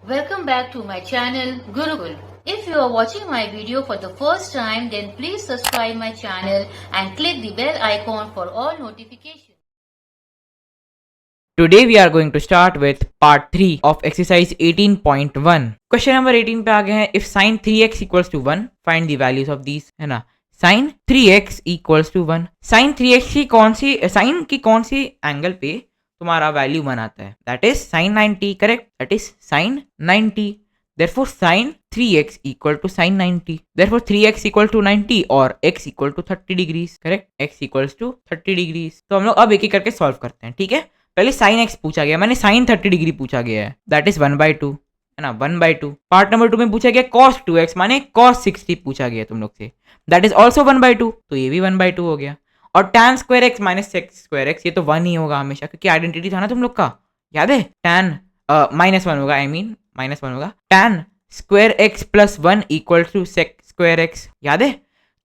Welcome back to my channel Gurukul. If you are watching my video for the first time, then please subscribe my channel and click the bell icon for all notifications. Today we are going to start with part 3 of exercise 18.1. Question number 18 पे आ गए हैं. If sin 3x equals to 1, find the values of these. है ना, sin 3x equals to 1. sin 3x की कौन C angle पे तुम्हारा value 1 आता है? That is sin 90. Correct, that is sin 90. Therefore sin 3x equal to sin 90. Therefore 3x equal to 90 और x equal to 30 degrees. Correct, x equals to 30 degrees. तो हम लोग अब एक एक करके सॉल्व करते हैं. ठीक है, पहले साइन एक्स पूछा गया, मैंने साइन 30 डिग्री पूछा गया है, दैट इज 1/2 है ना, 1/2. पार्ट नंबर 2 में पूछा गया cos 2x माने cos 60 पूछा गया तुम लोग से, दैट इज ऑल्सो 1/2, तो ये भी 1/2 हो गया. और tan square x minus sex square x, ये तो 1 ही होगा हमेशा, क्योंकि आइडेंटिटी था ना तुम लोग का, याद है. tan -1 होगा, आई मीन -1 होगा. tan square x plus 1 equal to sec square x, याद है.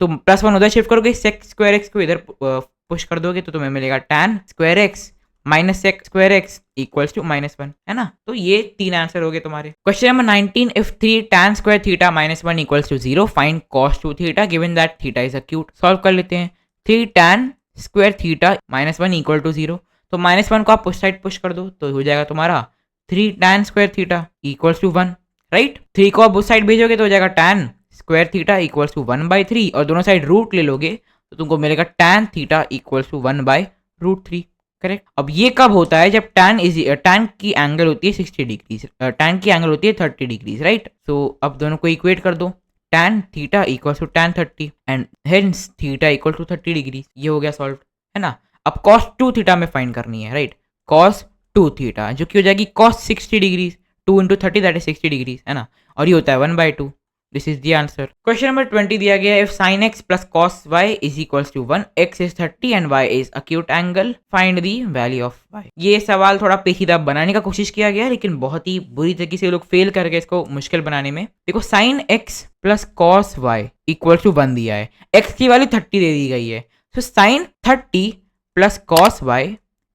तो +1 उधर शिफ्ट करोगे, सेक स्क्वायर एक्स को इधर पुश कर दोगे तो तुम्हें मिलेगा tan square x minus sec square x equals to -1, है ना. तो ये 3 आंसर हो गए तुम्हारे. Question number 19. If 3 tan square theta -1 equals to 0, find cos 2 theta given that theta is acute. Solve कर लेते हैं. 3 tan square theta -1 equal to 0, तो -1 को आप उस साइड पुश कर दो तो हो जाएगा तुम्हारा 3 tan square theta equals to 1, right. 3 को आप उस साइड भेजोगे तो हो जाएगा tan square theta equals to 1/3, और दोनों साइड रूट ले लोगे तो तुमको मिलेगा tan theta equals to 1/√3. Correct. अब ये कब होता है? जब tan की एंगल होती है 60 डिग्रीज, tan की एंगल होती है 30 डिग्रीज, राइट. तो अब दोनों को इक्वेट कर दो, tan theta equal to tan 30 and hence theta equal to 30 degrees. ये हो गया सॉल्व, है ना. अब cos 2 थीटा में फाइंड करनी है, राइट. cos 2 थीटा जो कि हो जाएगी cos 60 degrees, 2 into 30 that is 60 degrees, है ना. और ये होता है 1/2. This is the answer. Question number 20 दिया गया है. If sin x plus cos y is equals to 1, x is 30 and y is acute angle, find the value of y. ये सवाल थोड़ा पेचीदा बनाने का कोशिश किया गया है, लेकिन बहुत ही बुरी तरीके से लोग फेल कर गए इसको मुश्किल बनाने में. देखो, sin x plus cos y equals to 1 दिया है, x की वैल्यू 30 दे दी गई है, तो sin 30 plus cos y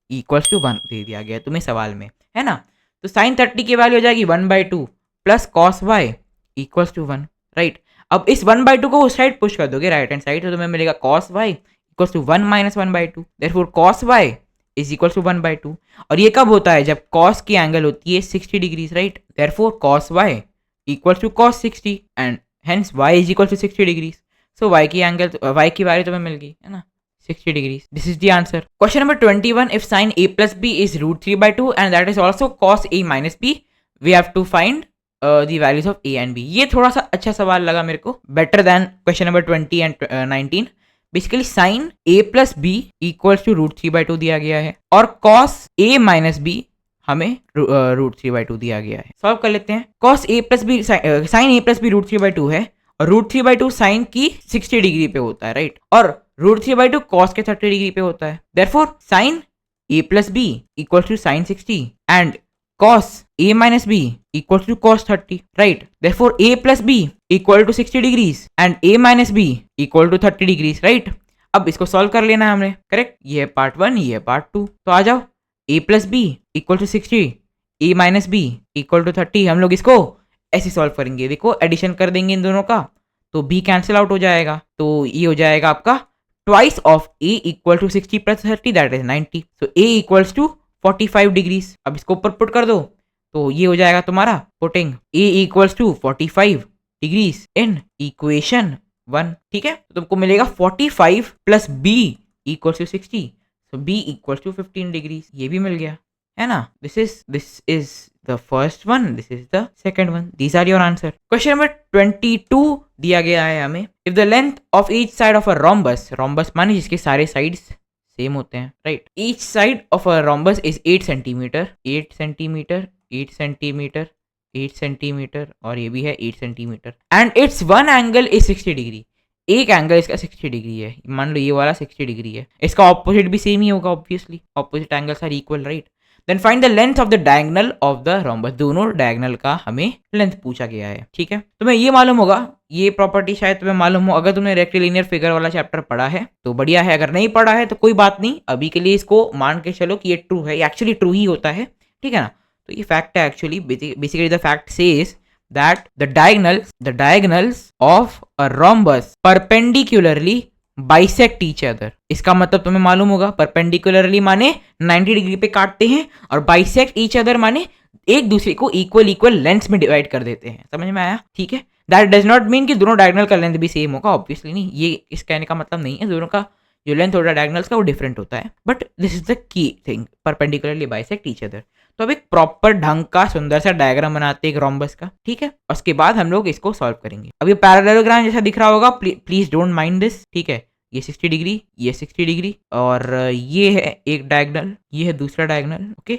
equals to 1 दे दिया गया तुम्हें सवाल में, है ना. तो sin 30 की वैल्यू हो जाएगी 1/2 plus cos y equals to 1, right. अब इस 1/2 को उस साइड पुश कर दोगे, राइट हैंड साइड, तो तुम्हें मिलेगा cos y equals to 1 - 1/2. Therefore cos y is equals to 1/2. और ये कब होता है? जब cos की एंगल होती है 60 degrees, right. Therefore cos y equals to cos 60 and hence y is equal to 60 degrees. So y की वैल्यू तुम्हें मिल गई, है ना, 60 degrees. This is the answer. Question number 21. If sin a plus b is √3/2 and that is also cos a minus b, we have to find the values of a and b. ये थोड़ा सा अच्छा सवाल लगा मेरे को, better than question number 20 and 19. Basically sin a plus b equals to √3/2 दिया गया है और cos a minus b हमें √3/2 दिया गया है. सॉल्व कर लेते हैं. cos a plus b sin a plus b √3/2 है और √3/2 साइन की 60 डिग्री पे होता है, राइट. और √3/2 cos के 30 डिग्री पे होता है. Therefore sin a plus b equals to sin 60 and cos a minus b equals to cos 30, right. Therefore a plus b equal to 60 degrees and a minus b equal to 30 degrees, right. अब इसको solve कर लेना है हमने, correct. ये है part 1, ये है पार्ट 2. तो आ जाओ. a plus b equal to 60, a minus b equal to 30. हम लोग इसको ऐसे सॉल्व करेंगे. देखो, एडिशन कर देंगे इन दोनों का तो b कैंसिल आउट हो जाएगा, तो ये हो जाएगा आपका twice of a equal to 60 plus 30 that is 90. So a equals to 45 degrees. अब इसको ऊपर पुट कर दो तो ये हो जाएगा तुम्हारा putting a equals to 45 degrees in equation 1. ठीक है, तो तुमको मिलेगा 45 plus b equals to 60, so b equals to 15 degrees. ये भी मिल गया, है ना. This is the first one, this is the second one. These are your answer. Question number 22 दिया गया है हमें. If the length of each side of a rhombus माने जिसके सारे sides सेम होते हैं, right. Each side of a rhombus is 8 centimeter, 8 centimeter, 8 centimeter, 8 centimeter और ये भी है 8 centimeter. And its one angle is 60 degree. एक एंगल इसका 60 डिग्री है, मान लो ये वाला 60 डिग्री है, इसका ऑपोजिट भी सेम ही होगा obviously, opposite angles are equal, right. Then find the length of the diagonal of the rhombus. दोनों डायगोनल का हमें लेंथ पूछा गया है, ठीक है. तुम्हें ये मालूम होगा, ये प्रॉपर्टी शायद तुम्हें मालूम हो अगर तुमने रेक्टिलिनियर फिगर वाला चैप्टर पढ़ा है तो बढ़िया है, अगर नहीं पढ़ा है तो कोई बात नहीं, अभी के लिए इसको मान के चलो कि ये ट्रू है, एक्चुअली ट्रू ही होता है, ठीक है ना. तो ये फैक्ट है actually. Basically the fact says that the diagonals of a rhombus perpendicularly bisect each other. इसका मतलब तुम्हें मालूम होगा, perpendicularly माने 90 डिग्री पे काटते हैं और bisect each other माने एक दूसरे को इक्वल लेंथ में डिवाइड कर देते हैं. समझ में आया? ठीक है. दैट डज नॉट मीन कि दोनों डायगोनल का लेंथ भी सेम होगा, ऑब्वियसली नहीं. ये इस कहने का मतलब नहीं है. दोनों का जो लेंथ होता है डायगोनल्स का वो डिफरेंट होता है. But this is the key thing, perpendicularly bisect each other. तो अब एक प्रॉपर ढंग का सुंदर सा डायग्राम बनाते हैं एक रोम्बस का. ठीक है. उसके बाद हम लोग इसको सॉल्व करेंगे. अब ये पैरेललोग्राम जैसा दिख रहा होगा, प्लीज डोंट माइंड दिस. ठीक है. ये 60 डिग्री, ये 60 डिग्री, और ये है एक डायगोनल, ये है दूसरा diagonal. Okay.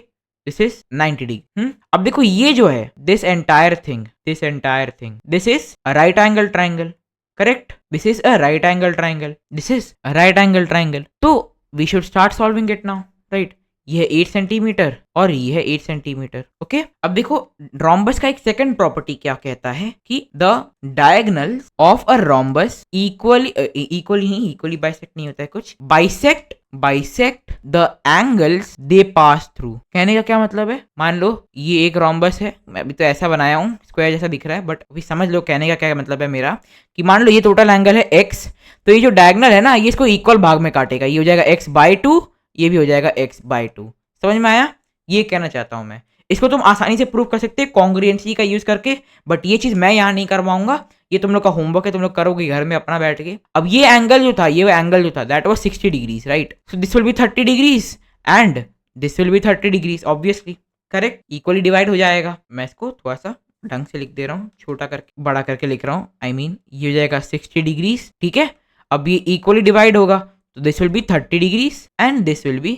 This is 90 degree. अब देखो ये जो है this entire thing, this is a right angle triangle. Correct. This is a right angle triangle, this is a right angle triangle. तो we should start solving it now. Right. ये है 8 centimetre और ये है 8 सेंटीमीटर. ओके. अब देखो rhombus का एक सेकंड प्रॉपर्टी क्या कहता है कि the diagonals of a rhombus equally bisect नहीं होता है कुछ, bisect the angles they pass through. कहने का क्या मतलब है? मान लो ये एक रोम्बस है, मैं अभी तो ऐसा बनाया हूँ, स्क्वायर जैसा दिख रहा है, बट अभी समझ लो कहने का क्या मतलब है मेरा, कि मान लो ये टोटल एंगल है x, तो ये जो डायगोनल है ना ये इसको इक्वल भाग में काटेगा. ये हो जाएगा x/2, ये भी हो जाएगा x/2. समझ में आया? ये कहना चाहता हूं मैं. इसको तुम आसानी से प्रूव कर सकते हैं कॉन्ग्रुएंसी का यूज करके, बट ये चीज मैं यहाँ नहीं करवाऊंगा. ये तुम लोग का होमवर्क है, तुम लोग करोगे घर में अपना बैठ के. अब ये एंगल जो था, ये एंगल जो था, that was 60 degrees. Right. So this will be 30 degrees and this will be 30 degrees. Obviously correct. Equally divide हो जाएगा. मैं इसको थोड़ा सा ढंग से लिख दे रहा हूँ, छोटा करके बड़ा करके लिख रहा हूँ. आई मीन ये हो जाएगा 60 डिग्रीज. ठीक है. अब ये इक्वली डिवाइड होगा, तो this will be 30 degrees and this will be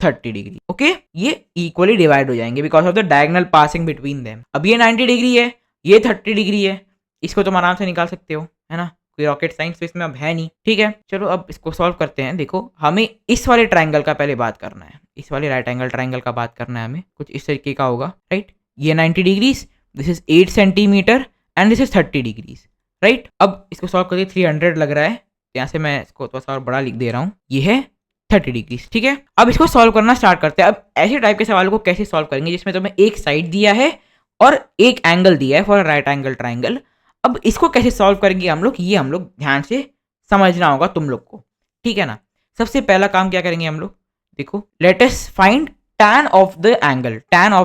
30 degree. Okay. ये इक्वली डिवाइड हो जाएंगे because of the diagonal passing between them. अब ये 90 डिग्री है, ये 30 डिग्री है. इसको तुम आराम से निकाल सकते हो, है ना. कोई रॉकेट साइंस तो इसमें अब है नहीं. ठीक है. चलो अब इसको सॉल्व करते हैं. देखो हमें इस वाले ट्राइंगल का पहले बात करना है, इस वाले राइट एंगल ट्राइंगल का बात करना है हमें. कुछ इस तरीके का होगा. राइट. ये 90 degrees, this is 8 centimetre and this is 30 degrees. Right. अब इसको सॉल्व करके 300 लग रहा है. यहाँ से मैं इसको थोड़ा सा और बड़ा लिख दे रहा हूँ. ये है 30 डिग्रीज. ठीक है. अब इसको सॉल्व करना स्टार्ट करते हैं. अब ऐसे टाइप के सवालों को कैसे सॉल्व करेंगे जिसमें तुम्हें एक साइड दिया है और एक एंगल दिया है फॉर राइट एंगल ट्राइंगल. अब इसको कैसे सॉल्व करेंगे हम लोग, ये हम लोग ध्यान से समझना होगा तुम लोग को. ठीक है ना. सबसे पहला काम क्या करेंगे हम लोग, देखो let us find tan of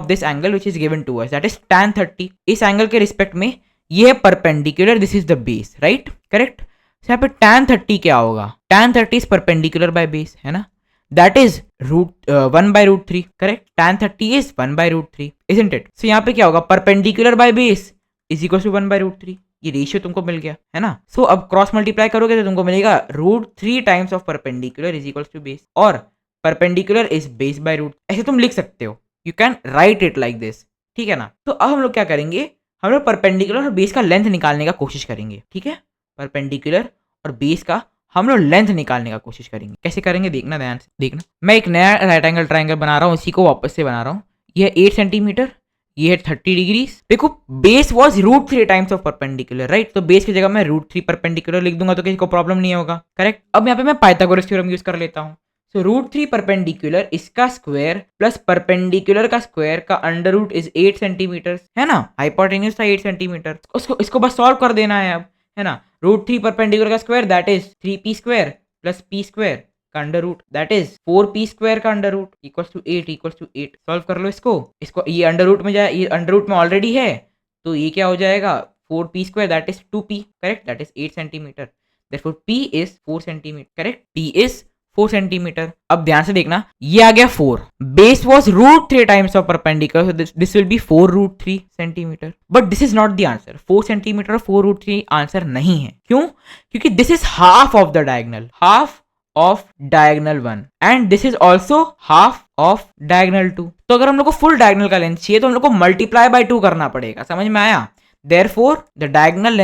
this angle which is given to us, that is tan 30. इस एंगल के रिस्पेक्ट में ये है perpendicular, this is the base. Right. Correct. यहाँ पे tan 30 क्या होगा, tan 30 is perpendicular by base, है ना. That is 1/√3. Correct. tan 30 is 1/√3, isn't it? So यहाँ पे क्या होगा, perpendicular by base is equal to 1/√3. ये रेशियो तुमको मिल गया, है ना. सो अब क्रॉस मल्टीप्लाई करोगे तो तुमको मिलेगा √3 times of perpendicular is equal to base, और perpendicular is base by root. ऐसे तुम लिख सकते हो, you can write it like this. ठीक है ना. तो अब हम लोग क्या करेंगे, हम लोग परपेंडिकुलर और बेस का लेंथ निकालने का कोशिश करेंगे. ठीक है. परपेंडिकुलर और बेस का हम लोग लेंथ निकालने का कोशिश करेंगे. कैसे करेंगे देखना ध्यान से. देखना मैं एक नया राइट एंगल ट्राइंगल बना रहा हूँ, इसी को वापस से बना रहा हूँ. ये 8 सेंटीमीटर, ये है 30 डिग्रीज. देखो base was √3 times of perpendicular. Right. तो बेस की जगह मैं √3 परपेंडिकुलर लिख दूंगा तो किसी को प्रॉब्लम नहीं होगा. करेक्ट. अब यहाँ पे मैं पाइथागोरस थ्योरम यूज कर लेता हूँ. सो √3 परपेंडिकुलर इसका स्क्वायर प्लस परपेंडिकुलर का स्क्वायर का अंडर रूट इज 8 सेंटीमीटर, है ना. हाइपोटेन्यूज था 8 सेंटीमीटर. इसको बस सॉल्व कर देना है अब, है ना. √3 परपेंडिकुलर का square that is 3p square plus p square का under root that is 4p square का under root equals to 8. Solve कर लो इसको ये अंडर रूट में जाए, ये अंडर रूट में ऑलरेडी है, तो ये क्या हो जाएगा 4p square that is 2p. Correct. That is 8 centimetre. Therefore p is 4 centimetre. Correct. p is 4 centimetre. अब ध्यान से देखना, ये आ गया 4. Base was √3 times of perpendicular, this will B 4√3 centimetre. But this is not the answer. 4 centimetre और 4√3 answer नहीं है. क्यों? क्योंकि this is half of the diagonal, half of diagonal 1 and this is also half of diagonal 2. तो अगर हम लोग को फुल डायगोनल का लेंथ चाहिए तो हम लोग को मल्टीप्लाई बाय 2 करना पड़ेगा. समझ में आया. Therefore the diagonal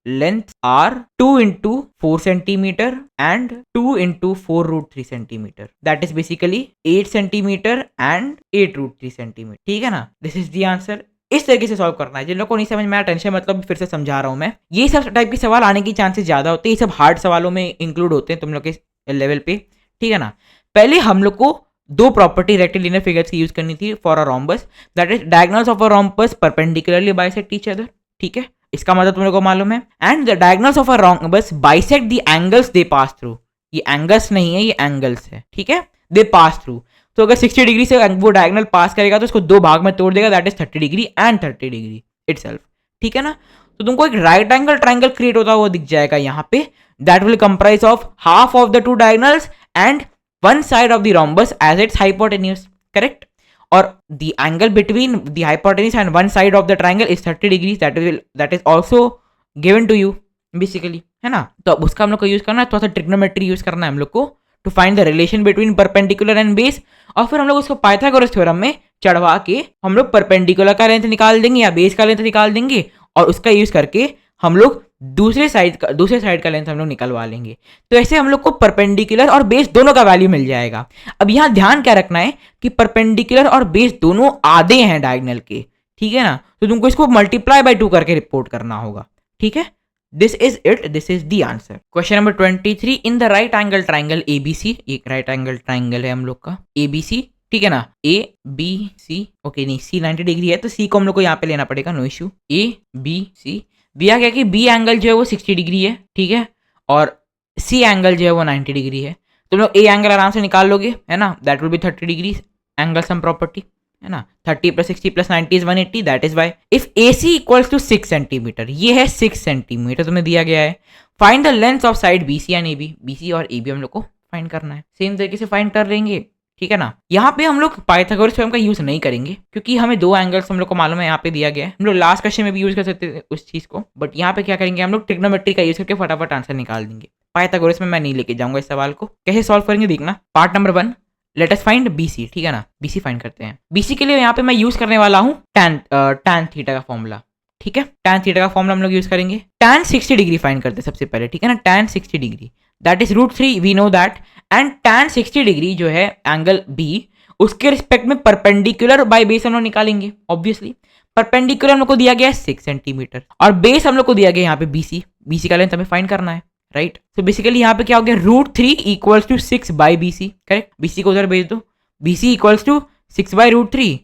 lengths are 2 into 4 centimeter and 2 into 4√3 centimeter. That is basically 8 centimeter and 8√3 centimeter. ठीक है ना. This is the answer. इस तरीके से सॉल्व करना है. जिन लोगों को नहीं समझ में आया टेंशन मतलब फिर से समझा रहा हूं मैं. ये सब टाइप के सवाल आने की चांसेस ज्यादा होते हैं. ये सब हार्ड सवालों में इंक्लूड होते हैं तुम लोग के लेवल पे. ठीक है ना. पहले हम लोग को दो प्रॉपर्टी रेक्टिलिनियर फिगर्स की यूज करनी थी for a rhombus, that is diagonals of a rhombus perpendicularly bisect each other, ठीक है, इसका मतलब तुम लोग को मालूम है। And the diagonals of a rhombus bisect the angles they pass through, ये एंगल्स नहीं है, ये एंगल्स है, ठीक है, दे पास थ्रू। तो अगर 60 डिग्री से वो डायगोनल पास करेगा तो उसको दो भाग में तोड़ देगा, that is 30 degree and 30 degree itself, ठीक है ना। तो तुमको एक राइट एंगल ट्राइंगल क्रिएट होता हुआ दिख जाएगा यहाँ पे, that will comprise of half of the two diagonals and one side of the rhombus as its hypotenuse, correct. और the angle between the hypotenuse and one side of the triangle is 30 degree, that is also given to you basically, है ना। तो अब उसका हम लोग को use करना है, थोड़ा सा ट्रिग्नोमेट्री यूज करना है हम लोग को to find the relation between perpendicular and base, और फिर हम लोग उसको पाइथागोरस थ्योरम में चढ़वा के हम लोग परपेंडिकुलर का लेंथ निकाल देंगे या बेस का लेंथ निकाल देंगे, और उसका यूज करके हम लोग दूसरे साइड का लेंथ हम लोग निकलवा लेंगे। तो ऐसे हम लोग को परपेंडिकुलर और बेस दोनों का वैल्यू मिल जाएगा। अब यहाँ ध्यान क्या रखना है कि परपेंडिकुलर और बेस दोनों आधे हैं डायगोनल के, ठीक है ना, तो तुमको इसको मल्टीप्लाई बाय 2 करके रिपोर्ट करना होगा, ठीक है। This is it, this is the answer. Question number 23, in the right angle triangle ABC, एक राइट एंगल ट्राइंगल है हम लोग का एबीसी, ठीक है ना, ए बी सी, ओके नहीं सी 90 डिग्री है तो सी को हम लोग को यहाँ पे लेना पड़ेगा, no issue. A B C, दिया गया कि बी एंगल जो है वो 60 डिग्री है, ठीक है, और सी एंगल जो है वो 90 डिग्री है। तुम लोग ए एंगल आराम से निकाल लोगे, है ना, that will be 30 degree angle sum property, है ना, 30 + 60 + 90 is 180, that is why if A C equals to 6 centimetre, ये है 6 सेंटीमीटर तुम्हें दिया गया है। Find the length of side B C and A B, B C और ए बी हम लोग को फाइंड करना है, सेम तरीके से फाइंड कर लेंगे, ठीक है ना। यहाँ पे हम लोग पाइथागोरस थ्योरम का यूज नहीं करेंगे क्योंकि हमें दो एंगल्स हम लोग को मालूम है यहाँ पे दिया गया है, हम लोग लास्ट क्वेश्चन में भी यूज कर सकते थे उस चीज को, बट यहाँ पे क्या करेंगे हम लोग ट्रिग्नोमेट्री का यूज करके फटाफट आंसर निकाल देंगे। पाइथागोरस में मैं नहीं लेके जाऊंगा इस सवाल को, कैसे सॉल्व करेंगे देखना। Part number 1, late us find BC, ठीक है ना, बीसी फाइंड करते हैं। बीसी के लिए यहाँ पे मैं यूज करने वाला हूँ tan थीटा का फॉर्मूला, ठीक है, tan थीटा का फॉर्मूला हम लोग यूज करेंगे। tan 60 डिग्री फाइंड करते हैं सबसे पहले, ठीक है ना, tan 60 degree that is √3, we know that, and tan 60 degree जो है एंगल बी, उसके रिस्पेक्ट में परपेंडिकुलर बाय बेस हम लोग निकालेंगे। ऑब्वियसली परपेंडिकुलर हम लोग को दिया गया है 6 सेंटीमीटर और बेस हम लोग को दिया गया यहाँ पे बीसी, बीसी का लेंथ हमें फाइंड करना है, राइट। तो बेसिकली यहाँ पे क्या हो गया, √3 equals to 6 by BC, correct, BC को उधर भेज दो, बीसी इक्वल्स टू 6 बाई √3,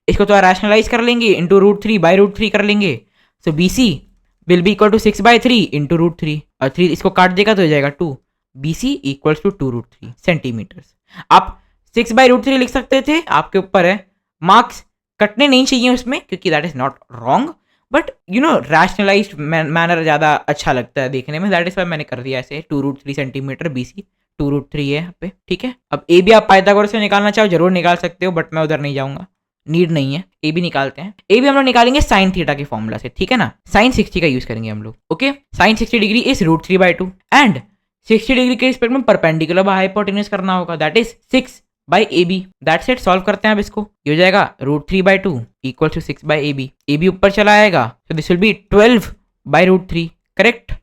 इसको तो रैशनलाइज कर लेंगे इंटू √3 बाई √3 कर लेंगे, so BC will be equal to 6 by 3 into √3, और 3 इसको काट देगा तो हो जाएगा 2, बीसी इक्वल्स टू 2√3 सेंटीमीटर्स। आप 6 बाई √3 लिख सकते थे, आपके ऊपर है, मार्क्स कटने नहीं चाहिए उसमें क्योंकि that is not wrong, but you know rationalised manner ज़्यादा अच्छा लगता है देखने में, दैट इज वाई मैंने कर दिया ऐसे 2√3 सेंटीमीटर, बीसी 2√3 है यहाँ पे, ठीक है। अब ए भी आप पाइथागोरस से निकालना चाहो जरूर निकाल सकते हो, बट मैं उधर नहीं जाऊंगा, नीड नहीं है। ए भी निकालते हैं, ए भी हम लोग निकालेंगे साइन थीटा के फॉर्मूला से, ठीक है ना, साइन 60 का यूज करेंगे हम लोग, okay. Sine 60 degree is √3/2 and 60 degree के रिस्पेक्ट में परपेंडिकुलर बाय हाइपोटेन्यूज करना होगा, that is 6 by A B, that's it. Solve करते हैं अब इसको, ये हो जाएगा √3/2 equal to 6 by A B, A B ऊपर चला आएगा, so this will be 12 by √3, correct,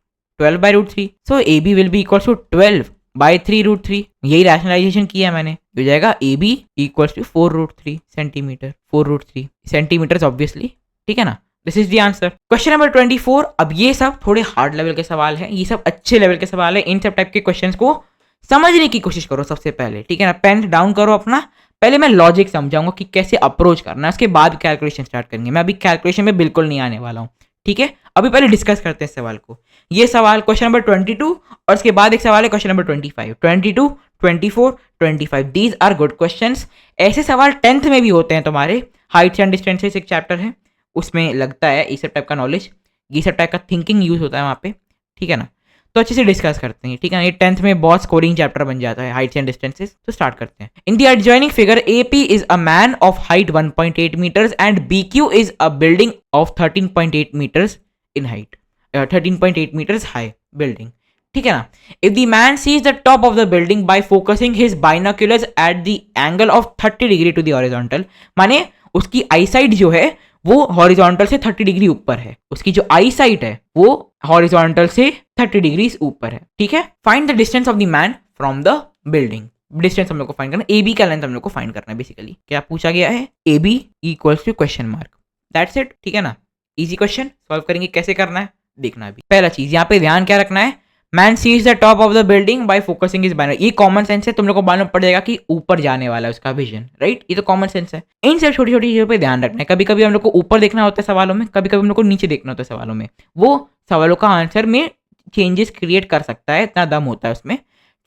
12 by √3, so A B will be equal to 12 by 3√3, यही रैशनलाइजेशन किया है मैंने, हो जाएगा A B equal to 4√3 centimetre, 4√3 centimetre obviously, ठीक है ना। This is the answer. Question number 24, अब ये सब थोड़े हार्ड लेवल के सवाल हैं, ये सब अच्छे लेवल के सवाल है, इन सब टाइप के क्वेश्चंस को समझने की कोशिश करो सबसे पहले, ठीक है ना, पेन डाउन करो अपना, पहले मैं लॉजिक समझाऊंगा कि कैसे अप्रोच करना है, उसके बाद कैलकुलेशन स्टार्ट करेंगे। मैं अभी कैलकुलेशन में बिल्कुल नहीं आने वाला हूँ, ठीक है। अभी पहले डिस्कस करते हैं इस सवाल को। ये सवाल क्वेश्चन नंबर 22 और उसके बाद एक सवाल है question number 25, 22, 24, 25, these are good questions. ऐसे सवाल 10th में भी होते हैं तुम्हारे, हाइट्स एंड डिस्टेंसेस एक चैप्टर है, उसमें लगता है ये सब टाइप का नॉलेज, ये सब टाइप का थिंकिंग यूज होता है वहाँ पे, ठीक है ना। तो अच्छे से डिस्कस करते हैं, ठीक है ना, ये 10th में बहुत स्कोरिंग चैप्टर बन जाता है, हाइट्स एंड डिस्टेंसेस। तो स्टार्ट करते हैं। In the adjoining figure AP is a man of height 1.8 metres एंड BQ is a building of 13.8 metres in height, 13.8 meters high building, ठीक है ना। If the man sees the top of the building by focusing his binoculars at the angle of 30 degree to the horizontal, माने उसकी आई site जो है वो horizontal से 30 degree ऊपर है, उसकी जो आई साइट है वो हॉरिजॉन्टल से 30 डिग्री ऊपर है, ठीक है। Find the distance of the man from the building, distance हम लोग को फाइंड करना है, AB का लेंथ हम लोग को फाइंड करना है। बेसिकली क्या पूछा गया है, AB equals to question mark, that's it, ठीक है ना। इजी क्वेश्चन, सॉल्व करेंगे, कैसे करना है देखना है। अभी पहला चीज यहाँ पे ध्यान क्या रखना है, man sees the top of the building by focusing his banner. ये कॉमन सेंस है, तुम लोग को मालूम पड़ जाएगा कि ऊपर जाने वाला है उसका विजन, राइट? ये तो कॉमन सेंस है। इन सब छोटी छोटी चीजों पे ध्यान रखना है। कभी कभी हम लोग को ऊपर देखना होता है सवालों में, कभी कभी हम लोग को नीचे देखना होता है सवालों में। वो सवालों का आंसर में चेंजेस क्रिएट कर सकता है, इतना दम होता है उसमें,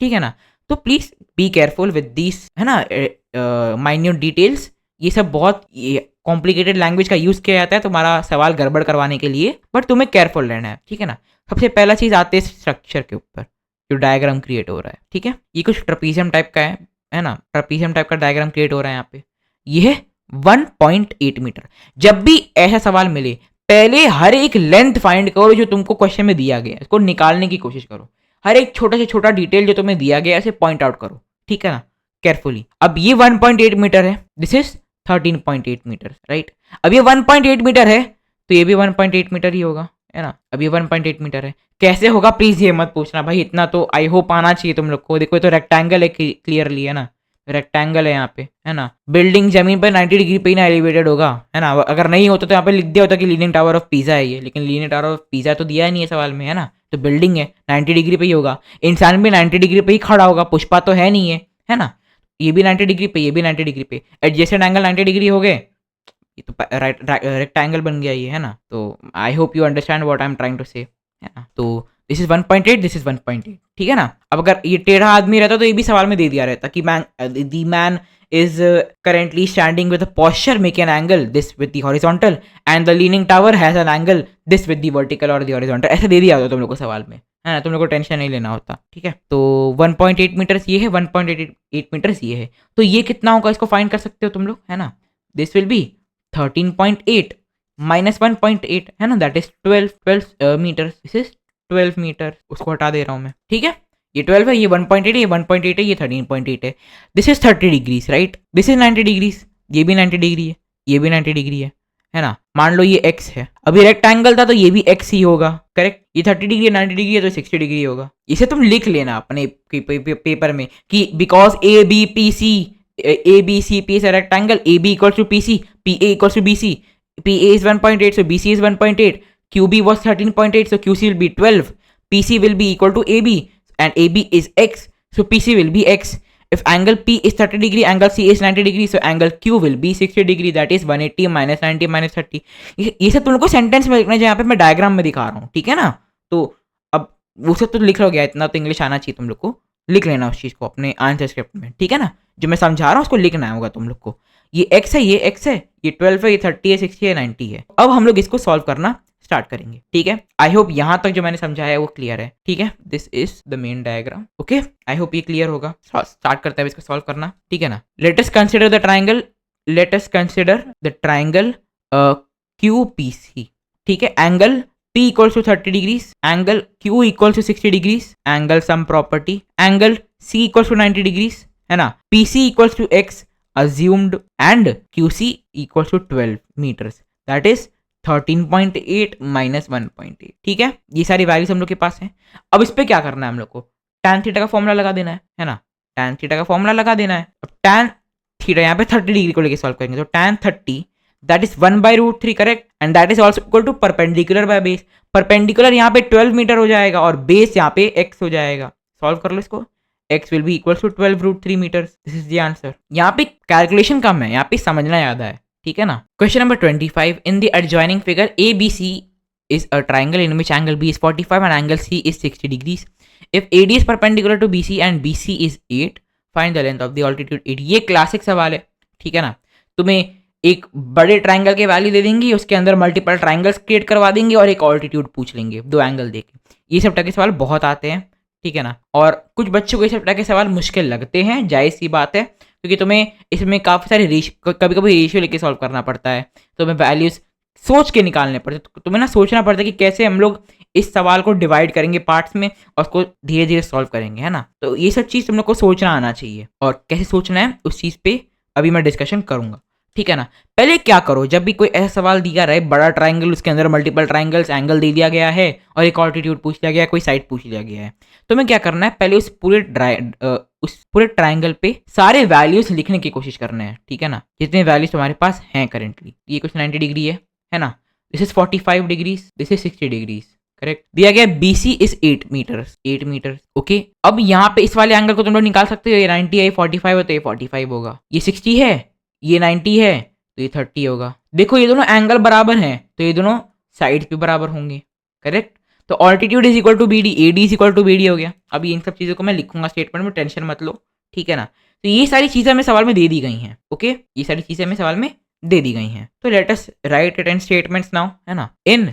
ठीक है ना? तो please be careful with this, है ना, माइन्यूट डिटेल्स। ये सब बहुत कॉम्प्लिकेटेड लैंग्वेज का यूज किया जाता है तुम्हारा सवाल गड़बड़ करवाने के लिए, बट तुम्हें केयरफुल रहना है, ठीक है ना? सबसे पहला चीज आती है स्ट्रक्चर के ऊपर, जो डायग्राम क्रिएट हो रहा है, ठीक है? ये कुछ ट्रपीजियम टाइप का है ना? ट्रपीजियम टाइप का डायग्राम क्रिएट हो रहा है यहाँ पे। ये है 1.8 मीटर। जब भी ऐसा सवाल मिले, पहले हर एक लेंथ फाइंड करो जो तुमको क्वेश्चन में दिया गया है, इसको निकालने की कोशिश करो। हर एक छोटा से छोटा डिटेल जो तुम्हें दिया गया है उसे पॉइंट आउट करो, ठीक है ना, केयरफुली। अब ये 1.8 मीटर है, दिस इज 13.8 मीटर, राइट? अब ये 1.8 मीटर है तो ये भी 1.8 मीटर ही होगा, है ना? अब ये 1.8 मीटर है, कैसे होगा प्लीज ये मत पूछना भाई, इतना तो आई होप आना चाहिए तुम लोग को। देखो ये तो रेक्टेंगल है, क्लियरली, है ना? रेक्टेंगल है यहाँ पे, है ना? बिल्डिंग जमीन पर 90 डिग्री पे ही ना एलिवेटेड होगा, है ना? अगर नहीं होता तो यहाँ पे लिख दिया होता कि लीनिंग टावर ऑफ पिज़ा है ये, लेकिन लीनिंग टावर ऑफ पिज़ा तो दिया ही नहीं है सवाल में, है ना? तो बिल्डिंग है 90 डिग्री पे ही होगा, इंसान भी 90 डिग्री पे ही खड़ा होगा, पुष्पा तो है नहीं है ना? ये भी 90 डिग्री पे, ये भी 90 डिग्री पे, एडजेसेंट एंगल 90 डिग्री हो गए, ये तो रेक्टेंगल बन गया ये, है ना? तो I hope you understand what I am trying to say, है ना? तो दिस इज 1.8, दिस इज 1.8, ठीक है ना? अब अगर ये टेढ़ा आदमी रहता तो ये भी सवाल में दे दिया रहता कि man is currently standing with a posture make an angle this with the horizontal and the leaning tower has an angle this with the vertical or the horizontal, ऐसा दे दिया होता तुम लोग को सवाल में, है ना? तुम लोग को टेंशन नहीं लेना होता, ठीक है? तो 1.8 मीटर्स ये है, 1.8 मीटर्स ये है, तो ये कितना होगा इसको फाइंड कर सकते हो तुम लोग, है ना? दिस विल बी 13.8 माइनस 1.8, है ना? That is 12 metres, this is 12 metre, उसको हटा दे रहा हूँ मैं, ठीक है? ये 12 है, ये 1.8 है, ये 1.8 है, ये 13.8 है। This is 30 degrees, right? This is 90 degrees, ये भी 90 डिग्री है, ये भी 90 डिग्री है ना? मान लो ये x है, अभी रेक्टेंगल था तो ये भी x ही होगा, करेक्ट? ये 30 डिग्री 90 डिग्री है तो 60 डिग्री होगा। इसे तुम लिख लेना अपने पेपर में कि because A B P C P is rectangle, A B equals to P C, P A equals to B C, P A is 1.8 so B C is 1.8, Q B was 13.8 so Q C will be 12, P C will be equal to A B and AB is x, so PC will be x. If angle P is 30 degree, angle C is 90 degree, so angle Q will be 60 degree, that is 180 minus 90 minus 30. ये सब तुम लोग को sentence में लिखना है, यहाँ पे मैं डायग्राम में दिखा रहा हूँ, ठीक है ना? तो अब वो सब तो लिख लो गया, इतना तो इंग्लिश आना चाहिए तुम लोग को, लिख लेना उस चीज़ को अपने आंसर स्क्रिप्ट में, ठीक है ना? जो मैं समझा रहा हूँ उसको लिखना होगा तुम लोग को। ये x है, ये x है, ये 12 है, ये 30 है, 60 है, 90 है। अब हम लोग इसको सॉल्व करना स्टार्ट करेंगे, ठीक है? आई होप यहां तक जो मैंने समझाया है वो क्लियर है, ठीक है? This is the main diagram, okay? I hope ये क्लियर होगा। स्टार्ट करते हैं इसको सॉल्व करना, ठीक है ना? Let us consider the triangle, let us consider the triangle QPC, ठीक है? Angle P equals to 30 degrees, angle Q equals to 60 degrees, angle sum property, angle C equals to 90 degrees, है ना? PC equals to x assumed and QC equals to 12 meters, that is 13.8 minus 1.8, ठीक है? ये सारी values हम लोग के पास हैं। अब इस पे क्या करना है हम लोग को? tan थीटा का फॉर्मूला लगा देना है ना? tan थीटा का फॉर्मूला लगा देना है। अब tan थीटा यहाँ पे 30 डिग्री को लेके सॉल्व करेंगे, तो tan 30 that is 1/√3, correct? And that is also equal to perpendicular by base. Perpendicular यहाँ पे 12 मीटर हो जाएगा और बेस यहाँ पे x हो जाएगा। सॉल्व कर लो इसको, x will be equals to 12√3 meters. This is the answer. यहाँ पे कैलकुलेशन कम है, यहाँ पे समझना ज़्यादा है, ठीक है ना? Question number 25, in the adjoining figure ABC is a triangle in which angle B is 45 and angle C is 60 degrees. If AD is perpendicular to BC and BC is 8, find the length of the altitude 8. ये classic सवाल है, ठीक है ना? तुम्हें एक बड़े triangle के वैल्यू दे देंगे, उसके अंदर मल्टीपल ट्राइंगल्स क्रिएट करवा देंगे और एक ऑल्टीट्यूड पूछ लेंगे, दो एंगल देके। ये सब टाइप के सवाल बहुत आते हैं, ठीक है ना? और कुछ बच्चों को ये सब टाइप के सवाल मुश्किल लगते हैं, जायज़ सी बात है, क्योंकि तुम्हें इसमें काफ़ी सारे कभी कभी रेशियो लेके सॉल्व करना पड़ता है, तुम्हें वैल्यूज सोच के निकालने पड़ते, तुम्हें ना सोचना पड़ता है कि कैसे हम लोग इस सवाल को डिवाइड करेंगे पार्ट्स में और उसको धीरे धीरे सॉल्व करेंगे, है ना? तो ये सब चीज़ तुम लोग को सोचना आना चाहिए, और कैसे सोचना है उस चीज़ पे अभी मैं डिस्कशन करूंगा, ठीक है ना? पहले क्या करो, जब भी कोई ऐसा सवाल दिया रहे, बड़ा ट्राइंगल, उसके अंदर मल्टीपल ट्राइंगल्स, एंगल दे दिया गया है और एक ऑल्टीट्यूड पूछ लिया गया है, कोई साइड पूछ लिया गया है, तो मैं क्या करना है, पहले उस पूरे ट्राइंगल पे सारे वैल्यूज लिखने की कोशिश करना है, ठीक है ना? जितने वैल्यूज तुम्हारे पास हैं करेंटली। ये कुछ 90 डिग्री है ना? This is 45 degrees, this is 60 degrees, correct. दिया गया BC is 8 metres, 8 metres, okay. अब यहाँ पे इस वाले एंगल को तुम लोग निकाल सकते हो, ये 90 है, 45 है, तो ये 45 होगा, ये 60 है, ये 90 है, तो ये 30 होगा। देखो ये दोनों एंगल बराबर हैं, तो ये दोनों साइड भी बराबर होंगे, करेक्ट। तो altitude is equal to BD, AD is equal to BD हो गया। अब इन सब चीज़ों को मैं लिखूंगा स्टेटमेंट में, टेंशन मत लो, ठीक है ना। तो ये सारी चीज़ें हमें सवाल में दे दी गई हैं, ओके, ये सारी चीज़ें हमें सवाल में दे दी गई हैं। तो let us right it in statements now, है ना। इन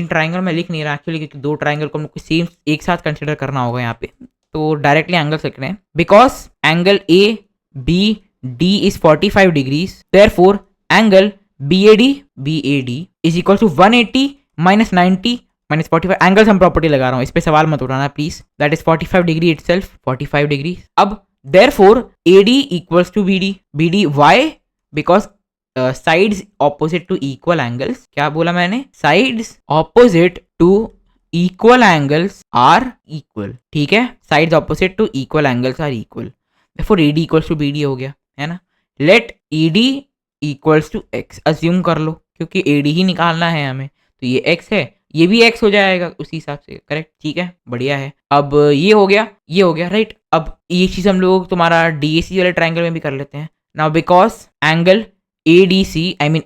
ट्राइंगल मैं लिख नहीं रहा एक्चुअली, क्योंकि दो ट्राइंगल को हम लोग को सेम एक साथ कंसिडर करना होगा यहाँ पे, तो डायरेक्टली एंगल्स लिख रहे हैं। Because angle ABD is 45 degrees, therefore angle BAD is equal to 180 minus 90 minus 45। Angles हम प्रॉपर्टी लगा रहा हूँ, इस पे सवाल मत उठाना please. That is 45 degree itself, 45 degree. अब therefore AD equals to BD why, because sides opposite to equal angles, क्या बोला मैंने, sides opposite to equal angles are equal, ठीक है, sides opposite to equal angles are equal, therefore AD equals to BD हो गया, है ना। Let ED equals to x, assume कर लो, क्योंकि AD ही निकालना है हमें, तो ये x है, ये भी x हो जाएगा उसी हिसाब से, करेक्ट, ठीक है, बढ़िया है। अब ये हो गया, ये हो गया, राइट। अब ये चीज़ हम लोग तुम्हारा DAC वाले ट्राइंगल में भी कर लेते हैं। Now because angle ADC, I mean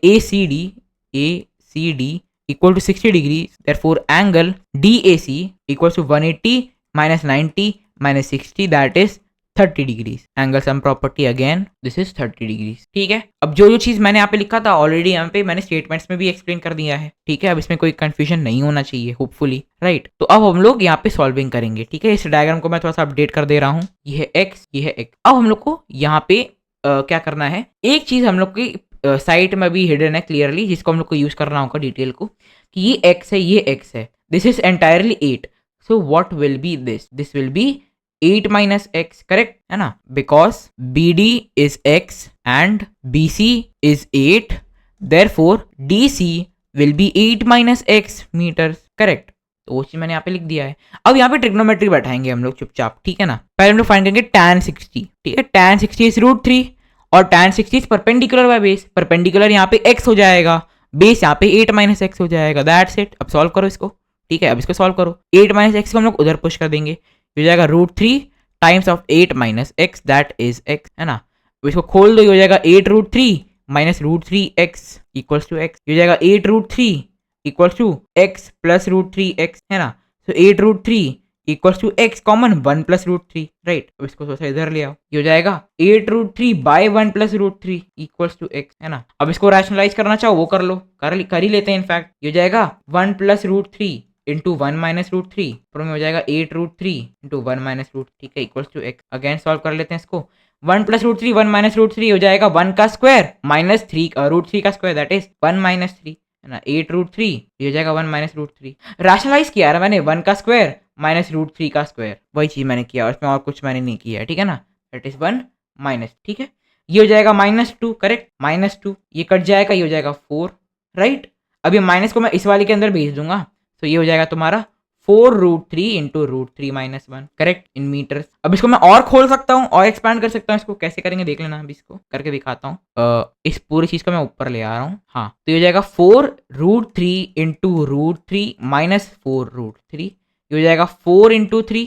ACD equal to 60 degree, therefore angle DAC equal to 180 minus 90 minus 60, that is 30 degrees. Angle sum property again, this is 30 degrees, ठीक है। अब जो चीज मैंने यहाँ पे लिखा था ऑलरेडी यहाँ पे मैंने स्टेटमेंट्स में भी एक्सप्लेन कर दिया है, ठीक है। अब इसमें कोई कंफ्यूजन नहीं होना चाहिए, होपफुली, राइट। तो अब हम लोग यहाँ पे सॉल्विंग करेंगे, ठीक है। इस डायग्राम को मैं थोड़ा सा अपडेट कर दे रहा हूँ, ये है x, ये है x। अब हम लोग को यहाँ पे क्या करना है, एक चीज हम लोग की साइट में भी हिडन है क्लियरली, जिसको हम लोग को यूज करना होगा डिटेल को, कि ये x है, ये x है, this is entirely 8, so what will be this will be 8 minus x, correct है ना, because BD is x and BC is 8, therefore DC will be 8 minus x meters, correct. तो वो चीज मैंने यहाँ पे लिख दिया है। अब यहाँ पे ट्रिग्नोमेट्री बैठाएंगे हम लोग चुपचाप, ठीक है ना। पहले हम लोग फाइंड करेंगे tan 60, ठीक है, tan 60 इज √3 और tan 60 is perpendicular by base, perpendicular यहाँ पे x हो जाएगा, बेस यहाँ पे 8 माइनस x हो जाएगा, दैट्स इट। अब सॉल्व करो इसको, ठीक है, अब इसको सॉल्व करो। 8 माइनस x को हम लोग उधर पुश कर देंगे, हो जाएगा √3 times of 8 minus x, that is x, है ना। इसको खोल दो, हो जाएगा 8 √3 minus √3x equals to x, हो जाएगा 8 √3 equals to x plus √3x, है ना। तो 8 √3 equals to x common 1 plus √3, right. अब इसको थोड़ा सा इधर ले आओ, ये हो जाएगा 8 √3 by 1 plus √3 equals to x, है ना। अब इसको रैशनलाइज करना चाहो वो कर लो, कर ही लेते हैं इनफैक्ट। ये हो जाएगा 1 प्लस √3 इंटू 1 माइनस √3, में हो जाएगा 8 √3 इंटू 1 माइनस √3, ठीक है, equals to x। Again solve कर लेते हैं इसको, 1 प्लस √3 1 माइनस √3 हो जाएगा 1 का स्क्वायर माइनस √3 का स्क्वायर, दैट इज 1 माइनस 3, है ना। 8 √3 ये हो जाएगा 1 माइनस √3। रैशनलाइज किया है मैंने, 1 का स्क्वायर माइनस √3 का स्क्वायर, वही चीज मैंने किया, उसमें और कुछ मैंने नहीं किया है, ठीक है ना। दैट इज 1 माइनस, ठीक है। ये हो जाएगा -2, करेक्ट, -2, ये कट जाएगा, ये हो जाएगा 4, राइट। अब ये माइनस को मैं इस वाले के अंदर भेज दूंगा, तो ये हो जाएगा तुम्हारा 4 √3 into √3 minus 1, correct, in meters. अब इसको मैं और खोल सकता हूँ और एक्सपैंड कर सकता हूँ, इसको कैसे करेंगे देख लेना, अभी इसको करके दिखाता हूँ। इस पूरी चीज को मैं ऊपर ले आ रहा हूँ, हाँ। तो ये हो जाएगा 4 √3 इंटू √3 माइनस 4 √3, ये हो जाएगा 4 into 3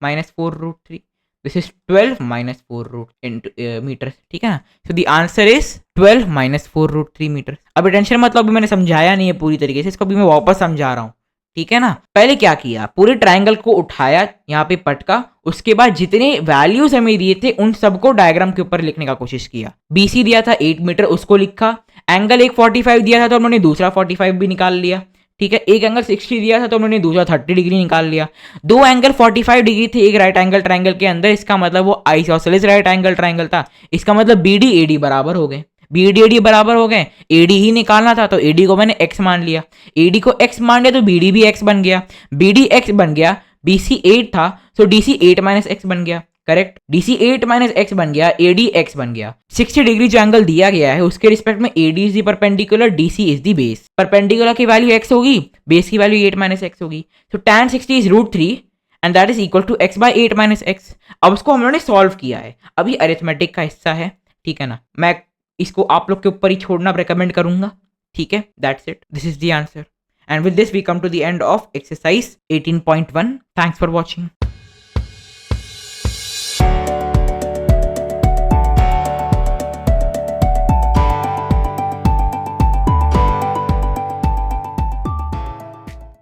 minus 4 √3, this is 12 minus 4 meters, ठीक है ना। So the answer is 12 minus 4 √3 meter. अब टेंशन मतलब अभी मैंने समझाया नहीं है पूरी तरीके से, इसको भी मैं वापस समझा रहा हूँ, ठीक है ना। पहले क्या किया, पूरे ट्राइंगल को उठाया, यहाँ पे पटका, उसके बाद जितने वैल्यूज हमें दिए थे उन सबको डायग्राम के ऊपर लिखने का कोशिश किया। BC दिया था 8 मीटर, उसको लिखा। एंगल एक 45 दिया था तो हमने दूसरा 45 भी निकाल लिया, ठीक है। एक एंगल 60 दिया था तो हमने दूसरा 30 डिग्री निकाल लिया। दो एंगल 45 डिग्री थे एक राइट एंगल ट्राइंगल के अंदर, इसका मतलब वो आइसोसेलेस राइट एंगल ट्राइंगल था, इसका मतलब BD AD बराबर हो गए, BD AD बराबर हो गए। AD ही निकालना था तो AD को मैंने x मान लिया, AD को x मान लिया तो BD भी x बन गया, BD x बन गया, BC 8 था तो DC 8 माइनस x बन गया, करेक्ट। DC 8 माइनस x बन गया, AD x बन गया। 60 डिग्री जो एंगल दिया गया है उसके रिस्पेक्ट में AD is the perpendicular, DC is the base. Perpendicular की वैल्यू x होगी, बेस की वैल्यू 8 माइनस x होगी, तो tan 60 is √3 and that is equal to x by 8 minus x। अब उसको हम लोगों ने सॉल्व किया है, अभी अरिथमेटिक का हिस्सा है, ठीक है ना। मैं इसको आप लोग के ऊपर ही छोड़ना रिकमेंड करूंगा, ठीक है, that's it, this is the answer. And with this, we come to the end of exercise 18.1. Thanks for watching.